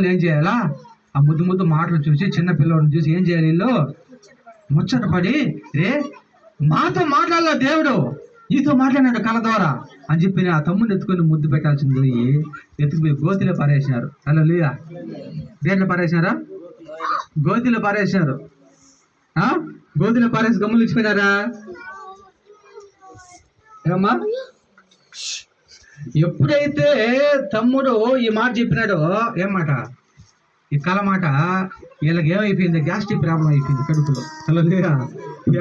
పెద్దవాళ్ళు ఏం చేయాలా? ఆ ముద్దు ముద్దు మాటలు చూసి, చిన్న పిల్లవాడిని చూసి ఏం చేయాలి? వీళ్ళు ముచ్చట పడి, మాతో మాట్లాడాల దేవుడు, నీతో మాట్లాడినాడు కళ ద్వారా అని చెప్పి ఆ తమ్ముడిని ఎత్తుకొని ముద్దు పెట్టాల్సింది ఎత్తుకుపోయి గోతిలో పారేసినారు. హల్లెలూయా. దేంట్లో పారేసినారా? గోతిలో పారేసినారు. గోతిలో పారేసి గమ్ములు ఇచ్చిపోయినారా? ఏమమ్మా? ఎప్పుడైతే తమ్ముడు ఈ మాట చెప్పినాడో, ఏం మాట? ఈ కళ మాట వీళ్ళకి ఏమైపోయింది? గ్యాస్ట్రిక్ ప్రాబ్లం అయిపోయింది కడుపులో. హల్లెలూయా.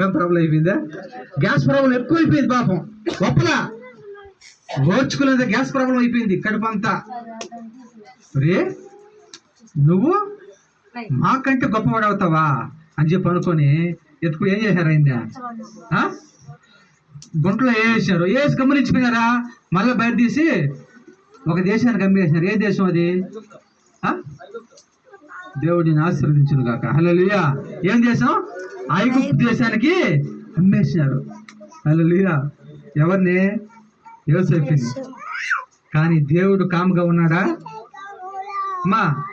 ఏం ప్రాబ్లం అయిపోయిందా? గ్యాస్ ప్రాబ్లం ఎక్కువైపోయింది పాపం. గొప్పలా ఓర్చుకునేది గ్యాస్ ప్రాబ్లం అయిపోయింది కడుపు అంతా. నువ్వు మాకంటే గొప్పవాడు అవుతావా అని చెప్పి అనుకొని ఎత్తుకు ఏం చేశారు? అయిందా గుంటలో వేసారు. వేసి గమనించిపోయినారా? మళ్ళీ బయట తీసి ఒక దేశానికి అమ్మేసినారు. ఏ దేశం అది? దేవుడిని ఆశీర్వదించును గాక. హల్లెలూయా. ఏం దేశం? ఐగుప్తు దేశానికి అమ్మేసినారు. హల్లెలూయా. ఎవరిని? యోసేపుని. కానీ దేవుడు కాముగా ఉన్నాడా?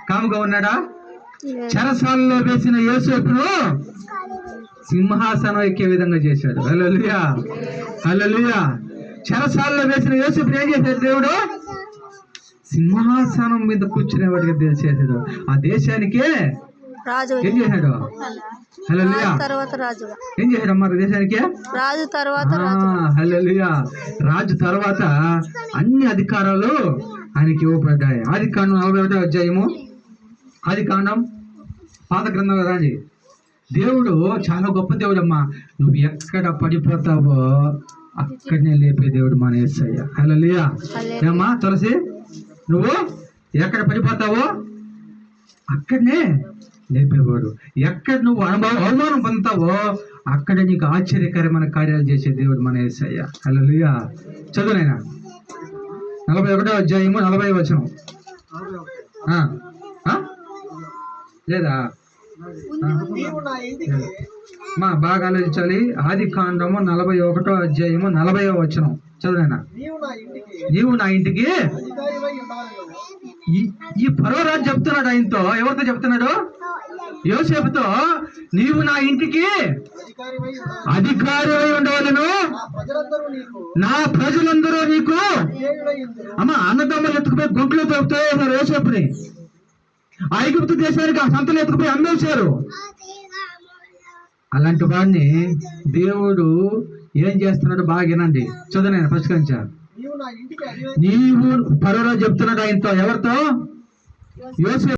కాముగా ఉన్నాడా? చెరసాలలో వేసిన యోసేపును సింహాసనం ఎక్కే విధంగా చేశాడు. హల్లెలూయా. హల్లెలూయా. చెరసాలలో వేసిన యోసేపును ఏం చేశాడు దేవుడు? సింహాసనం మీద కూర్చునే వాడికి చేశాడు. ఆ దేశానికే ఏం చేశాడు? హల్లెలూయా. ఏం చేశాడు అమ్మ దేశానికి? రాజు తర్వాత. హల్లెలూయా. రాజు తర్వాత అన్ని అధికారాలు ఆయనకి ఇవ్వబడ్డాయి. ఆదికాండం 41వ అధ్యాయము. ఆదికాండం పాత గ్రంథం కదా అండి. దేవుడు చాలా గొప్ప దేవుడు అమ్మా. నువ్వు ఎక్కడ పడిపోతావో అక్కడనే లేపే దేవుడు మన యేసయ్య. హల్లెలూయా. ఏమ్మా తులసి, నువ్వు ఎక్కడ పడిపోతావో అక్కడనే లేపేవాడు. ఎక్కడ నువ్వు అవమానం పొందుతావో అక్కడ నీకు ఆశ్చర్యకరమైన కార్యాలు చేసే దేవుడు మన యేసయ్య. హల్లెలూయా. చదువునైనా 41వ అధ్యాయము 40వ వచనం. లేదా బాగా ఆలోచించాలి. ఆదికాండము 41వ అధ్యాయము 40వ వచనం చదువునైనా. నీవు నా ఇంటికి, ఈ ఫరో రాజు చెప్తున్నాడు ఆయనతో. ఎవరితో చెప్తున్నాడు? యోసేపుతో. నీవు నా ఇంటికి అధికారి అయి ఉండవలను, నా ప్రజలందరూ నీకు. అమ్మ అన్నదమ్ములు ఎత్తుకుపోయి గుంట్లో తోపుతారు యోసేపుని. ఐగుప్తు దేశానికి ఆ సంతలు ఎత్తుకుపోయి అమ్మేశారు. అలాంటి వాడిని దేవుడు ఏం చేస్తున్నాడు బాగా వినండి. చదువు ఫస్ట్ కంచా. నీవు ఫరో రాజు చెప్తున్నాడు ఆయనతో. ఎవరితో? యోసేపు.